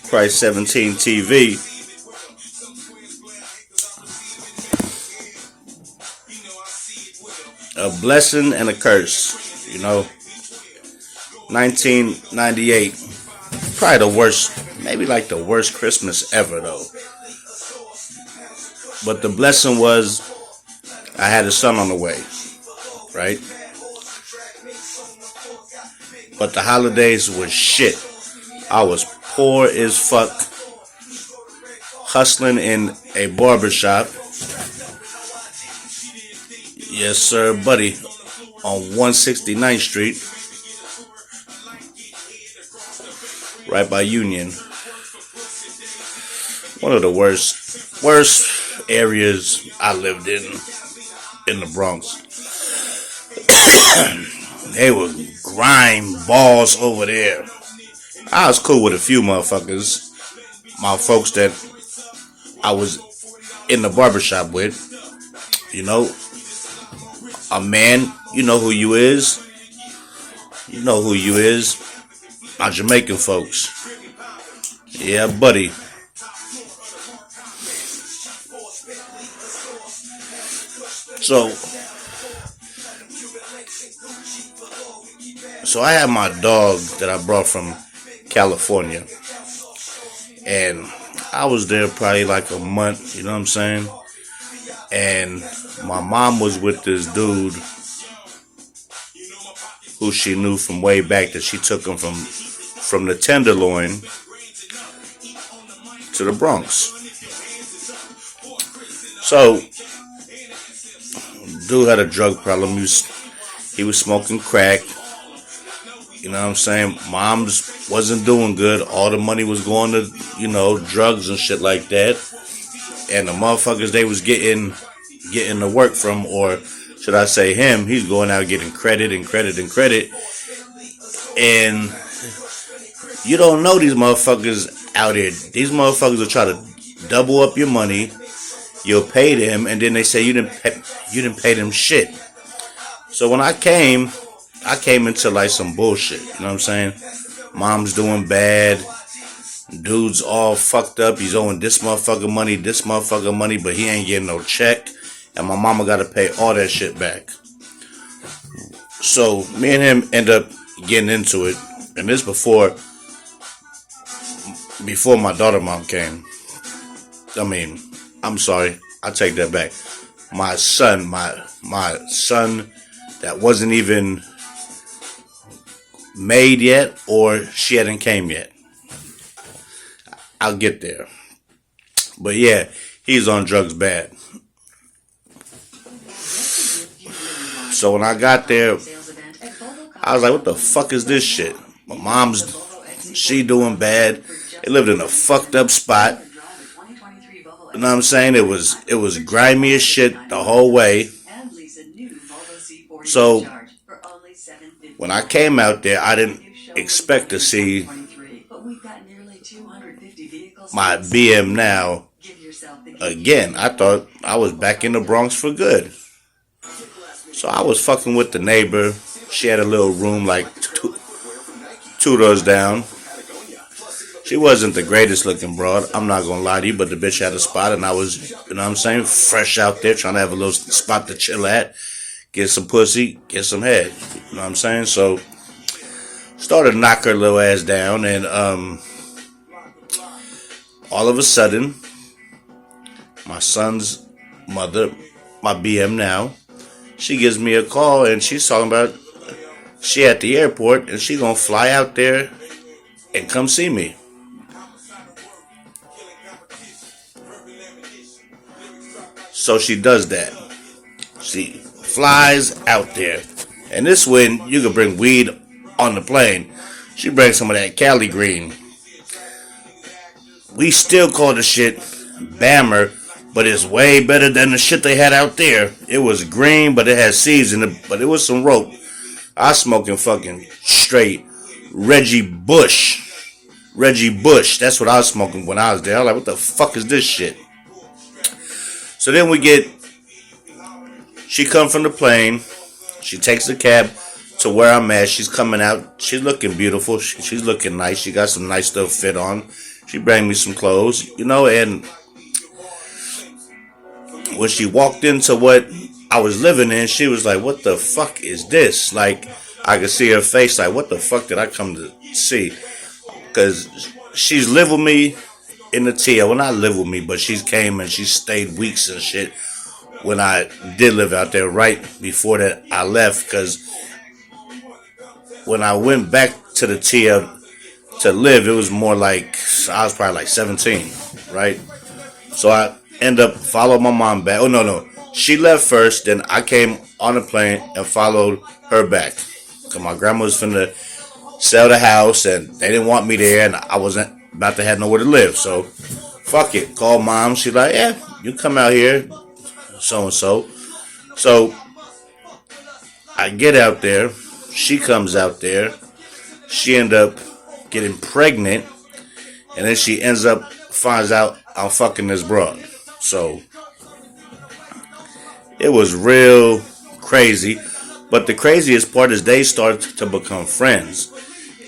Price 17 TV. A blessing and a curse. 1998. Probably the worst, maybe like the worst Christmas ever though. But the blessing was I had a son on the way, right? But the holidays was shit. I was poor as fuck, hustling in a barbershop. Yes, sir, buddy, on 169th Street, right by Union. One of the worst areas I lived in the Bronx. They were grime balls over there. I was cool with a few motherfuckers, my folks that I was in the barbershop with. A man, you know who you is. You know who you is. My Jamaican folks. Yeah, buddy. So I had my dog that I brought from California. And I was there probably like a month, you know what I'm saying? And my mom was with this dude who she knew from way back, that she took him from the Tenderloin to the Bronx. So, dude had a drug problem. He was smoking crack. You know what I'm saying? Mom's wasn't doing good. All the money was going to, drugs and shit like that. And the motherfuckers they was getting the work from, or should I say him, he's going out getting credit. And you don't know these motherfuckers out here. These motherfuckers will try to double up your money. You'll pay them, and then they say you didn't pay them shit. So when I came into like some bullshit. You know what I'm saying? Mom's doing bad. Dude's all fucked up. He's owing this motherfucker money, but he ain't getting no check. And my mama got to pay all that shit back. So me and him end up getting into it. And this before my daughter mom came. I'm sorry. I take that back. My son that wasn't even made yet, or she hadn't came yet. I'll get there. But yeah, he's on drugs bad. So when I got there, I was like, what the fuck is this shit? My mom's, she doing bad. They lived in a fucked up spot. You know what I'm saying? It was grimy as shit the whole way. So when I came out there, I didn't expect to see my BM now again. I thought I was back in the Bronx for good. So I was fucking with the neighbor. She had a little room like two doors down. She wasn't the greatest looking broad, I'm not gonna lie to you, but the bitch had a spot, and I was, you know what I'm saying, fresh out there trying to have a little spot to chill at, get some pussy, get some head. You know what I'm saying? So started to knock her little ass down, and all of a sudden, my son's mother, my BM now, she gives me a call, and she's talking about she at the airport, and she gonna fly out there and come see me. So she does that. She flies out there. And this when you can bring weed on the plane. She brings some of that Cali green. We still call the shit Bammer, but it's way better than the shit they had out there. It was green, but it had seeds in it, but it was some rope. I smoking fucking straight Reggie Bush. That's what I was smoking when I was there. I was like, what the fuck is this shit? So then she come from the plane. She takes the cab to where I'm at. She's coming out. She's looking beautiful. She's looking nice. She got some nice stuff fit on. She bring me some clothes, and when she walked into what I was living in, she was like, "What the fuck is this?" Like, I could see her face, like, "What the fuck did I come to see?" Because she's lived with me in the TL. Well, not live with me, but she came and she stayed weeks and shit when I did live out there. Right before that, I left, because when I went back to the TL to live, it was more like I was probably like 17, right? So I end up following my mom back. Oh no, she left first, then I came on the plane and followed her back. Cause my grandma was finna sell the house and they didn't want me there, and I wasn't about to have nowhere to live. So fuck it. Called mom. She's like, "Yeah, you come out here, so and so." So I get out there. She comes out there. She end up getting pregnant, and then she finds out I'm fucking this broad. So it was real crazy. But the craziest part is they started to become friends,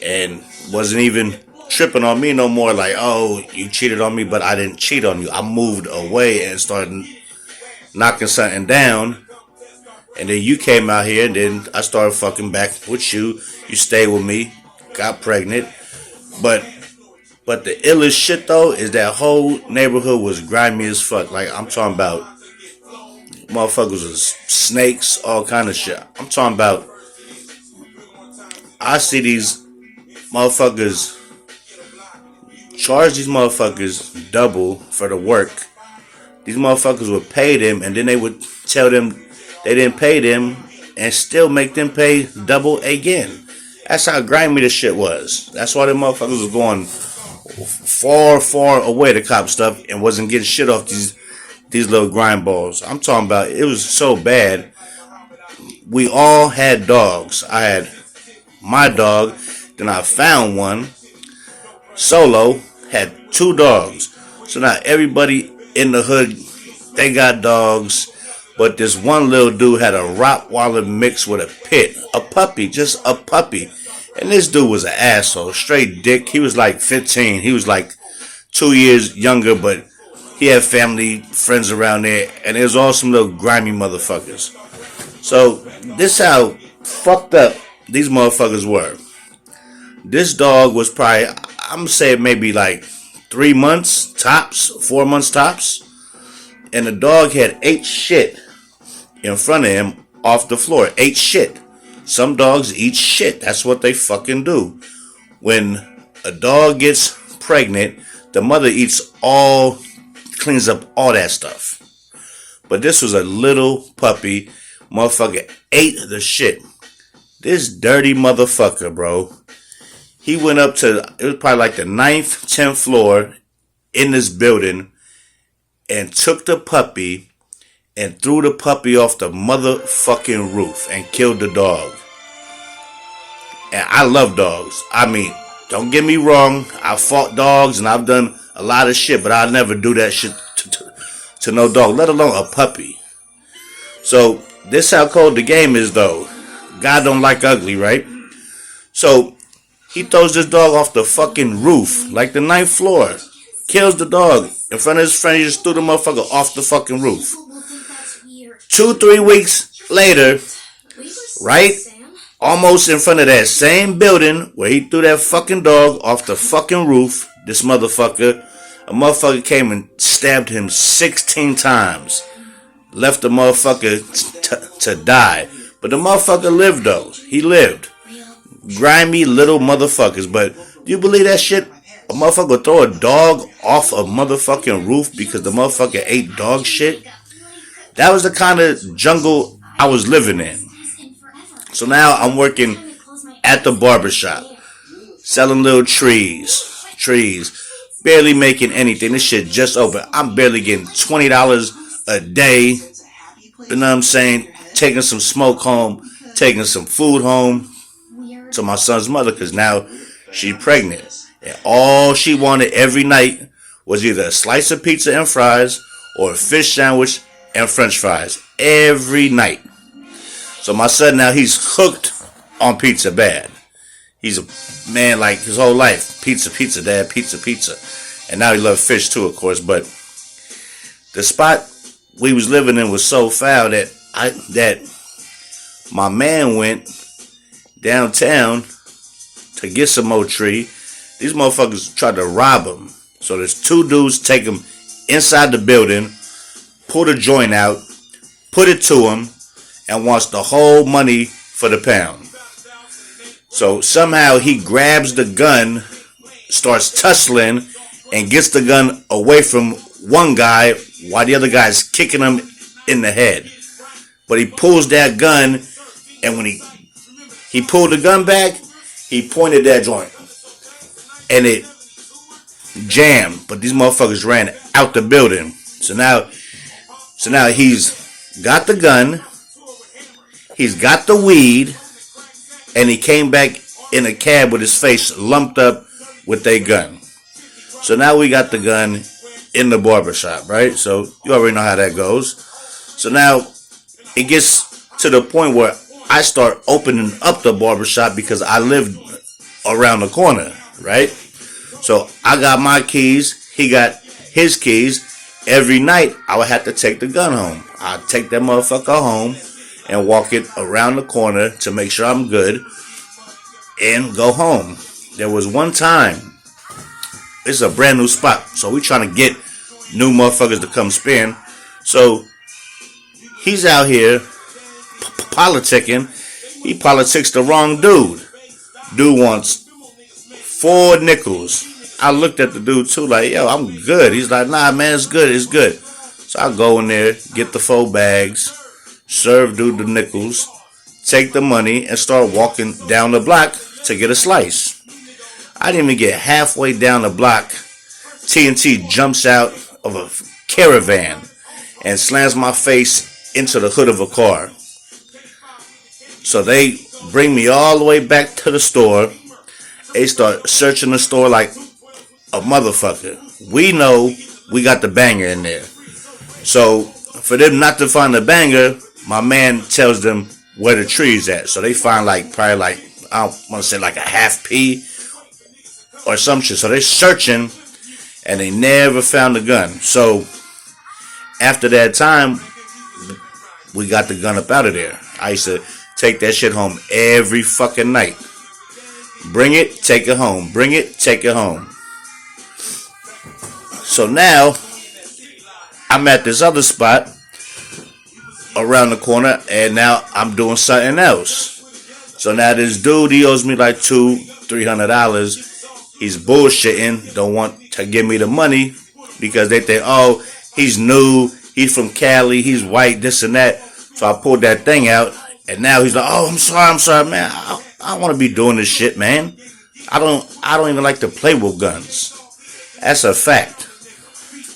and wasn't even tripping on me no more. Like, "Oh, you cheated on me," but I didn't cheat on you. I moved away and started knocking something down. And then you came out here, and then I started fucking back with you. You stayed with me, got pregnant. But the illest shit though is that whole neighborhood was grimy as fuck. Like, I'm talking about motherfuckers was snakes, all kind of shit. I'm talking about, I see these motherfuckers charge these motherfuckers double for the work. These motherfuckers would pay them, and then they would tell them they didn't pay them and still make them pay double again. That's how grimy this shit was. That's why the motherfuckers was going far away to cop stuff and wasn't getting shit off these little grind balls. I'm talking about, it was so bad. We all had dogs. I had my dog, then I found one. Solo had 2 dogs. So now everybody in the hood, they got dogs. But this one little dude had a Rottweiler mixed with a pit. A puppy, just a puppy. And this dude was an asshole, straight dick. He was like 15. He was like 2 years younger, but he had family, friends around there. And it was all some little grimy motherfuckers. So this how fucked up these motherfuckers were. This dog was probably, I'm saying maybe like 3 months tops, 4 months tops. And the dog had 8 shit in front of him off the floor. 8 shit. Some dogs eat shit. That's what they fucking do. When a dog gets pregnant, the mother cleans up all that stuff. But this was a little puppy. Motherfucker ate the shit. This dirty motherfucker, bro. He went up to, it was probably like the 9th, 10th floor in this building, and took the puppy and threw the puppy off the motherfucking roof and killed the dog. And I love dogs. I mean, don't get me wrong. I fought dogs and I've done a lot of shit, but I'll never do that shit to no dog, let alone a puppy. So this how cold the game is though. God don't like ugly, right? So he throws this dog off the fucking roof, like the 9th floor. Kills the dog in front of his friend. He just threw the motherfucker off the fucking roof. 2-3 weeks later, right, almost in front of that same building where he threw that fucking dog off the fucking roof, this motherfucker, a motherfucker came and stabbed him 16 times. Left the motherfucker to die. But the motherfucker lived though. He lived. Grimy little motherfuckers. But do you believe that shit? A motherfucker would throw a dog off a motherfucking roof because the motherfucker ate dog shit? That was the kind of jungle I was living in. So now I'm working at the barbershop, selling little trees, barely making anything. This shit just open. I'm barely getting $20 a day. You know what I'm saying? Taking some smoke home, taking some food home to my son's mother because now she's pregnant. And all she wanted every night was either a slice of pizza and fries or a fish sandwich and french fries. Every night. So my son now, he's hooked on pizza bad. He's a man like his whole life. Pizza, pizza, dad, pizza, pizza. And now he loves fish too, of course. But the spot we was living in was so foul that my man went downtown to get some more tree. These motherfuckers tried to rob him. So there's two dudes take him inside the building, pull the joint out, put it to him, and wants the whole money for the pound. So somehow he grabs the gun, starts tussling, and gets the gun away from one guy while the other guy's kicking him in the head. But he pulls that gun, and when he pulled the gun back, he pointed that joint. And it jammed, but these motherfuckers ran out the building. So now he's got the gun, he's got the weed, and he came back in a cab with his face lumped up with a gun. So now we got the gun in the barbershop, right? So you already know how that goes. So now it gets to the point where I start opening up the barbershop because I lived around the corner, right? So I got my keys, he got his keys. Every night I would have to take the gun home. I'd take that motherfucker home and walk it around the corner to make sure I'm good and go home. There was one time, it's a brand new spot, so we trying to get new motherfuckers to come spin. So he's out here politicking. He politics the wrong dude. Dude wants 4 nickels. I looked at the dude too, like, yo, I'm good. He's like, nah, man, it's good, it's good. So I go in there, get the 4 bags, serve dude the nickels, take the money, and start walking down the block to get a slice. I didn't even get halfway down the block. TNT jumps out of a caravan and slams my face into the hood of a car. So they bring me all the way back to the store. They start searching the store like a motherfucker. We know we got the banger in there. So for them not to find the banger, my man tells them where the tree's at. So they find probably I don't want to say like a half P or some shit. So they're searching and they never found the gun. So after that time, we got the gun up out of there. I used to take that shit home every fucking night. Bring it, take it home. Bring it, take it home. So now, I'm at this other spot around the corner, and now I'm doing something else. So now this dude, he owes me like $200-$300. He's bullshitting, don't want to give me the money because they think, oh, he's new, he's from Cali, he's white, this and that. So I pulled that thing out, and now he's like, oh, I'm sorry, man. I don't want to be doing this shit, man. I don't even like to play with guns. That's a fact.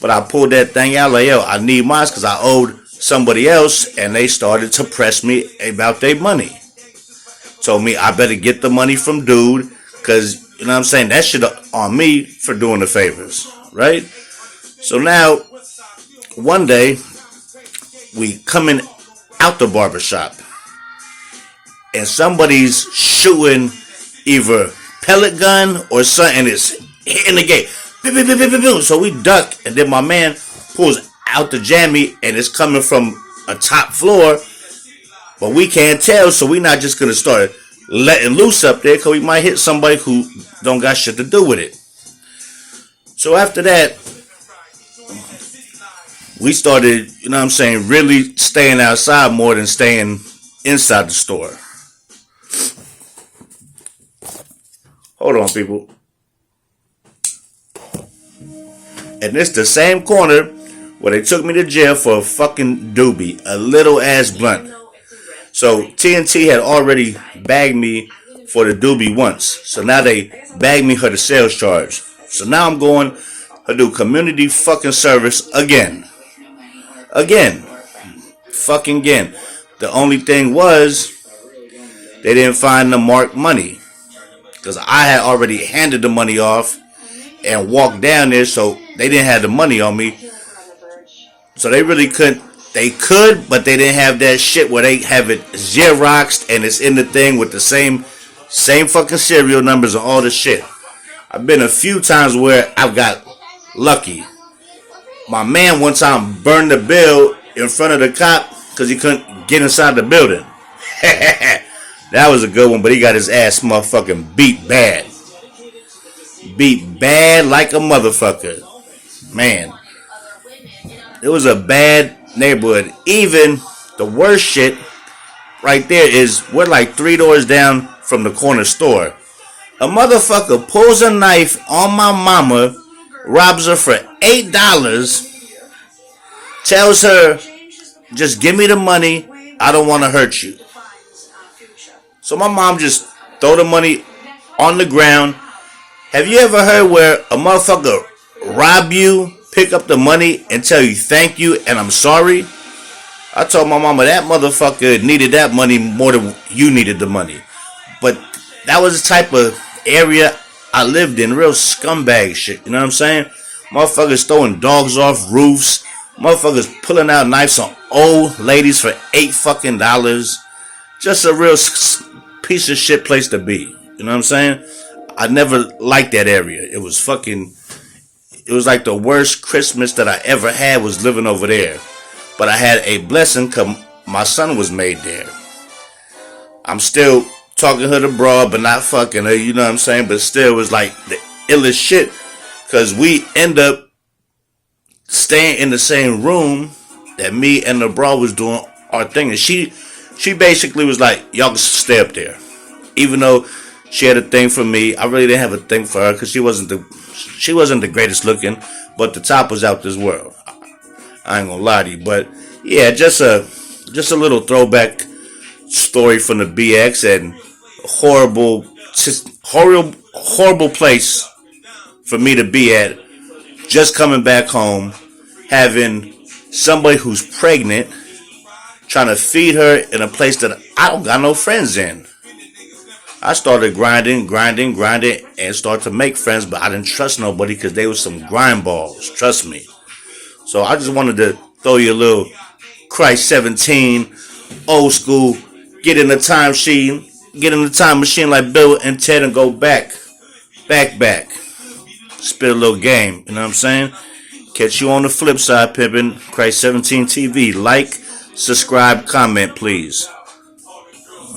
But I pulled that thing out like, yo, I need mine because I owed somebody else, and they started to press me about their money. Told me I better get the money from dude because, you know what I'm saying, that shit on me for doing the favors, right? So now, one day, we coming out the barbershop, and somebody's shooting either pellet gun or something is hitting the gate. So we duck, and then my man pulls out the jammy, and it's coming from a top floor, but we can't tell, so we not just gonna start letting loose up there, because we might hit somebody who don't got shit to do with it. So after that, we started, you know what I'm saying, really staying outside more than staying inside the store. Hold on, people. And it's the same corner where they took me to jail for a fucking doobie, a little ass blunt. So TNT had already bagged me for the doobie once. So now they bagged me for the sales charge. So now I'm going to do community fucking service again. Fucking again. The only thing was, they didn't find the marked money. Because I had already handed the money off and walked down there, so they didn't have the money on me. So they really couldn't They could, but they didn't have that shit where they have it Xeroxed and it's in the thing with the same fucking serial numbers and all the shit. I've been a few times where I've got lucky. My man one time burned the bill in front of the cop because he couldn't get inside the building. That was a good one, but he got his ass motherfucking beat bad. Beat bad like a motherfucker. Man. It was a bad neighborhood. Even the worst shit right there is we're like 3 doors down from the corner store. A motherfucker pulls a knife on my mama, robs her for $8, tells her, just give me the money, I don't want to hurt you. So my mom just throw the money on the ground. Have you ever heard where a motherfucker rob you, pick up the money, and tell you thank you and I'm sorry? I told my mama that motherfucker needed that money more than you needed the money. But that was the type of area I lived in, real scumbag shit, you know what I'm saying? Motherfuckers throwing dogs off roofs, motherfuckers pulling out knives on old ladies for $8 fucking. Just a real piece of shit place to be, you know what I'm saying? I never liked that area. It was like the worst Christmas that I ever had was living over there. But I had a blessing because my son was made there. I'm still talking her to broad, but not fucking her, you know what I'm saying? But still, it was like the illest shit because we end up staying in the same room that me and the broad was doing our thing. And she basically was like, y'all can stay up there. Even though she had a thing for me, I really didn't have a thing for her because she wasn't the greatest looking, but the top was out this world. I ain't gonna lie to you, but yeah, just a little throwback story from the BX and horrible place for me to be at. Just coming back home, having somebody who's pregnant, trying to feed her in a place that I don't got no friends in. I started grinding, and started to make friends, but I didn't trust nobody because they were some grind balls. Trust me. So I just wanted to throw you a little Christ 17, old school, get in the time machine like Bill and Ted and go back. Spit a little game, you know what I'm saying? Catch you on the flip side, pimpin'. Christ 17 TV. Like, subscribe, comment, please.